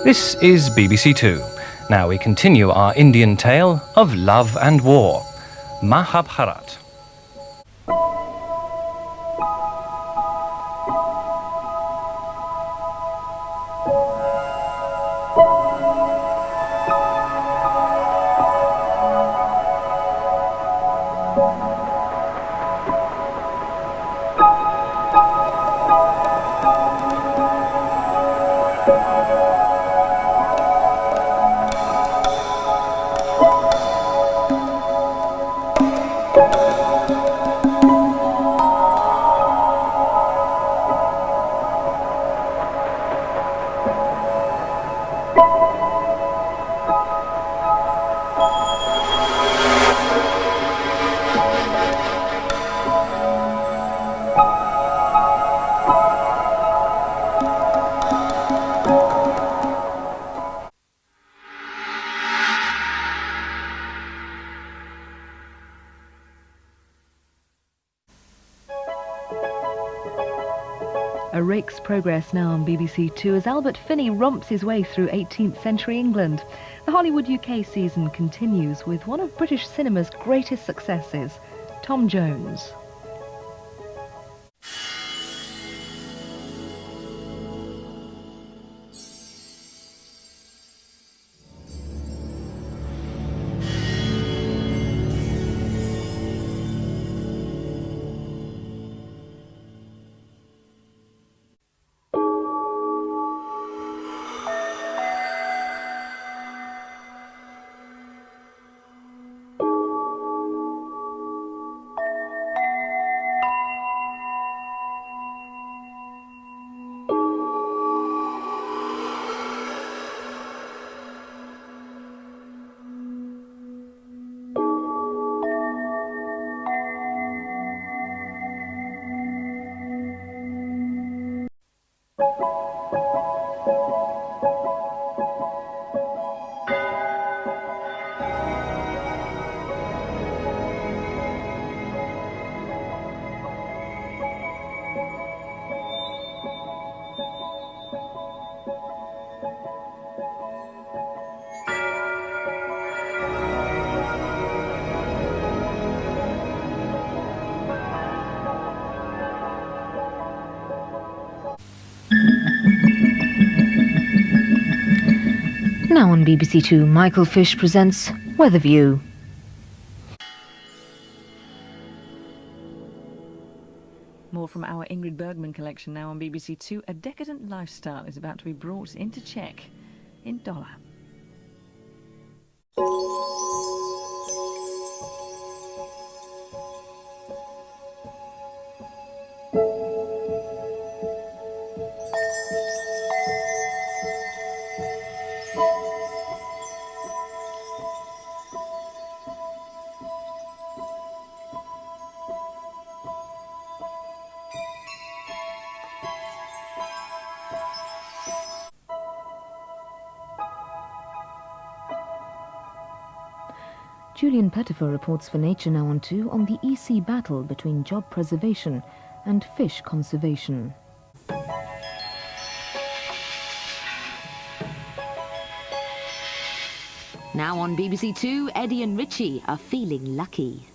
This is BBC Two. Now we continue our Indian tale of love and war. Mahabharat. A rake's progress now on BBC Two as Albert Finney romps his way through 18th century England. The Hollywood UK season continues with one of British cinema's greatest successes, Tom Jones. Now on BBC Two, Michael Fish presents Weather View. More from our Ingrid Bergman collection now on BBC Two. A decadent lifestyle is about to be brought into check in dollar. Julian Pettifer reports for Nature Now on 2 on the EC battle between job preservation and fish conservation. Now on BBC Two, Eddie and Richie are feeling lucky.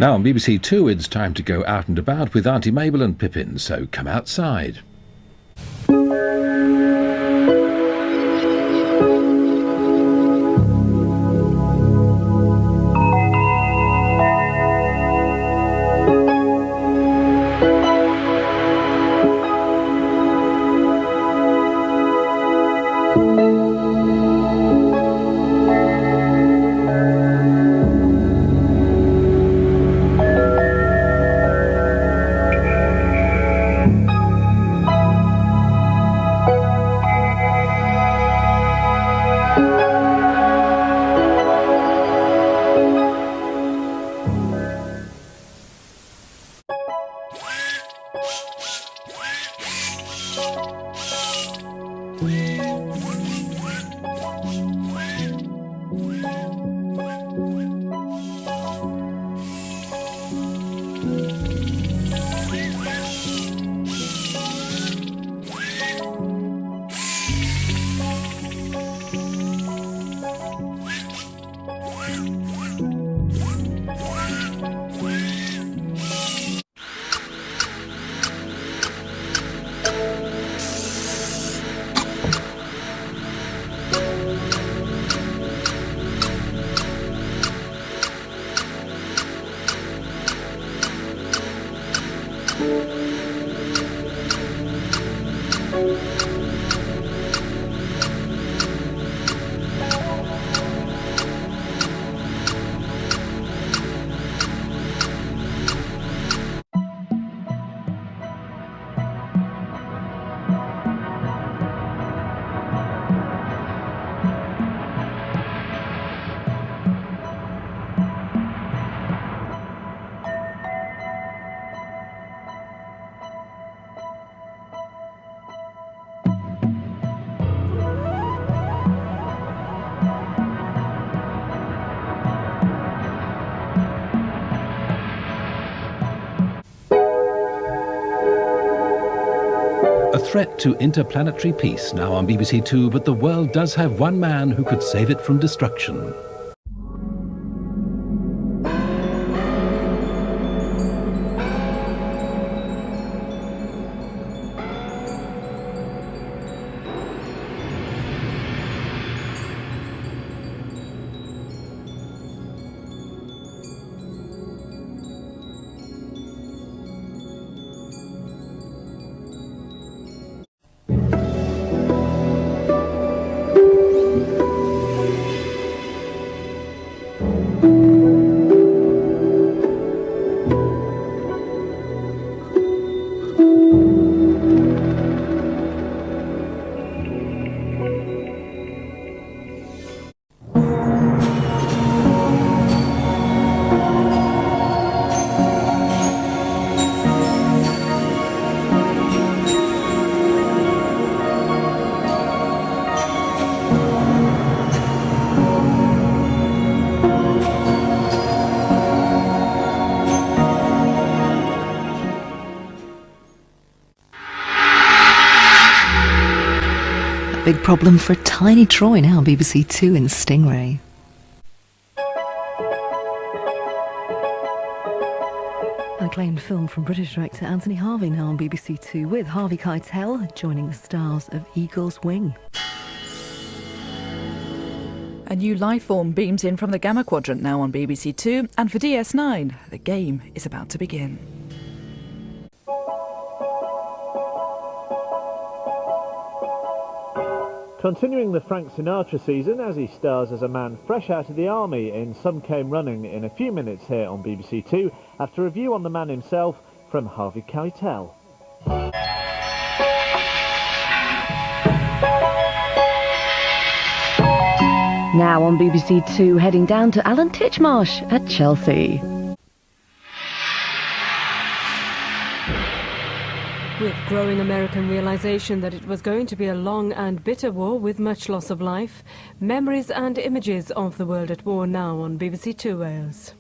Now on BBC Two, it's time to go out and about with Auntie Mabel and Pippin, so come outside. A threat to interplanetary peace now on BBC Two, but the world does have one man who could save it from destruction. Big problem for tiny Troy now on BBC Two in Stingray. An acclaimed film from British director Anthony Harvey now on BBC Two, with Harvey Keitel joining the stars of Eagle's Wing. A new life form beams in from the Gamma Quadrant now on BBC Two, and for DS9, the game is about to begin. Continuing the Frank Sinatra season as he stars as a man fresh out of the army in Some Came Running in a few minutes here on BBC Two, after a review on the man himself from Harvey Keitel. Now on BBC Two, heading down to Alan Titchmarsh at Chelsea. With growing American realization that it was going to be a long and bitter war with much loss of life, memories and images of the world at war now on BBC Two Wales.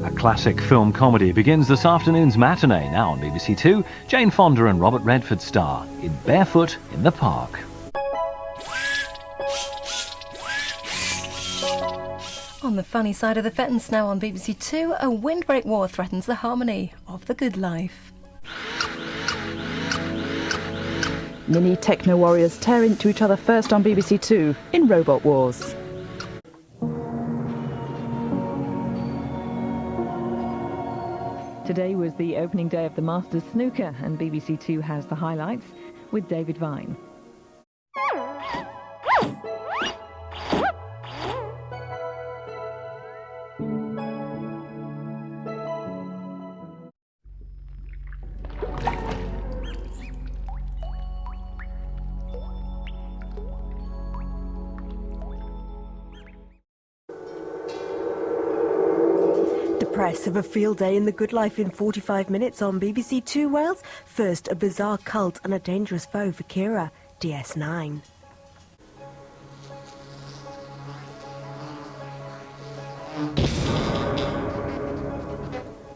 A classic film comedy begins this afternoon's matinee now on BBC Two. Jane Fonda and Robert Redford star in Barefoot in the Park. On the funny side of the fence now on BBC Two, a windbreak war threatens the harmony of the good life. Mini techno warriors tear into each other first on BBC Two in Robot Wars. Today was the opening day of the Masters Snooker, and BBC Two has the highlights with David Vine. Press of a field day in the good life in 45 minutes on BBC Two Wales. First, a bizarre cult and a dangerous foe for Kira, DS9.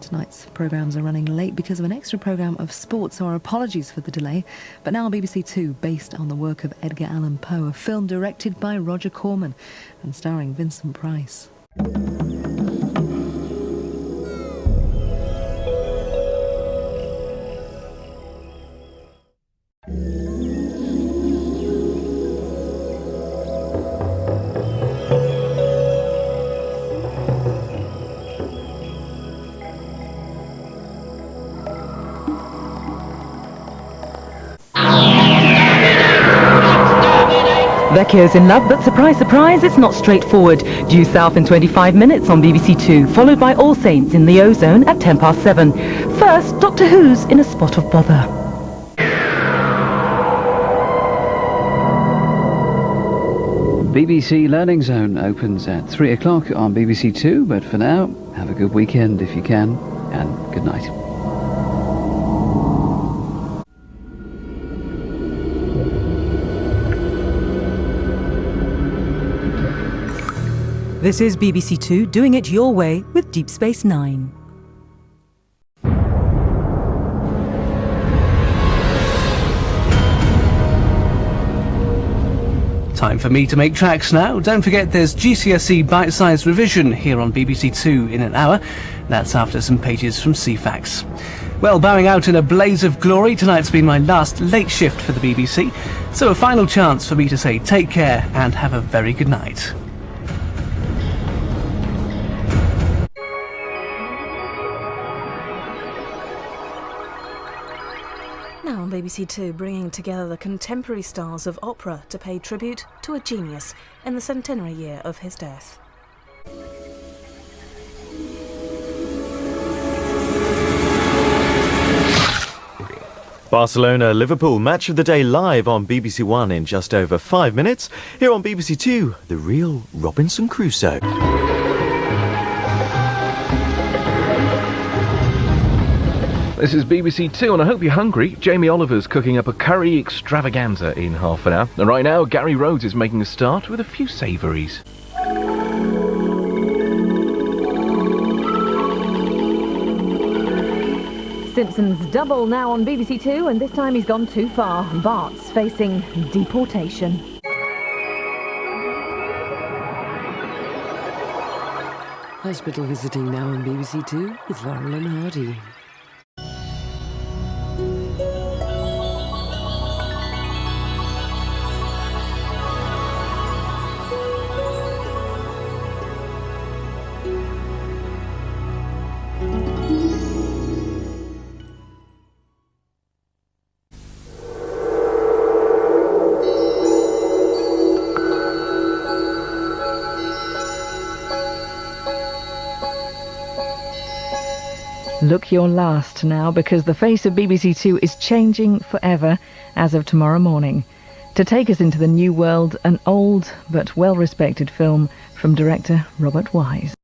Tonight's programmes are running late because of an extra programme of sports, so our apologies for the delay. But now on BBC Two, based on the work of Edgar Allan Poe, a film directed by Roger Corman and starring Vincent Price. Vecchio's in love, but surprise, surprise, it's not straightforward. Due south in 25 minutes on BBC Two, followed by All Saints in the Ozone at 7:10. First, Doctor Who's in a spot of bother. BBC Learning Zone opens at 3 o'clock on BBC Two, but for now, have a good weekend if you can, and good night. This is BBC Two doing it your way with Deep Space Nine. Time for me to make tracks now. Don't forget there's GCSE bite-sized revision here on BBC Two in an hour. That's after some pages from CFAX. Well, bowing out in a blaze of glory, tonight's been my last late shift for the BBC, so a final chance for me to say take care and have a very good night. Now on BBC Two, bringing together the contemporary stars of opera to pay tribute to a genius in the centenary year of his death. Barcelona-Liverpool match of the day live on BBC One in just over 5 minutes. Here on BBC Two, the real Robinson Crusoe. This is BBC Two, and I hope you're hungry. Jamie Oliver's cooking up a curry extravaganza in half an hour. And right now, Gary Rhodes is making a start with a few savouries. Simpsons double now on BBC Two, and this time he's gone too far. Bart's facing deportation. Hospital visiting now on BBC Two with Laurel and Hardy. Look your last now, because the face of BBC Two is changing forever as of tomorrow morning. To take us into the new world, an old but well-respected film from director Robert Wise.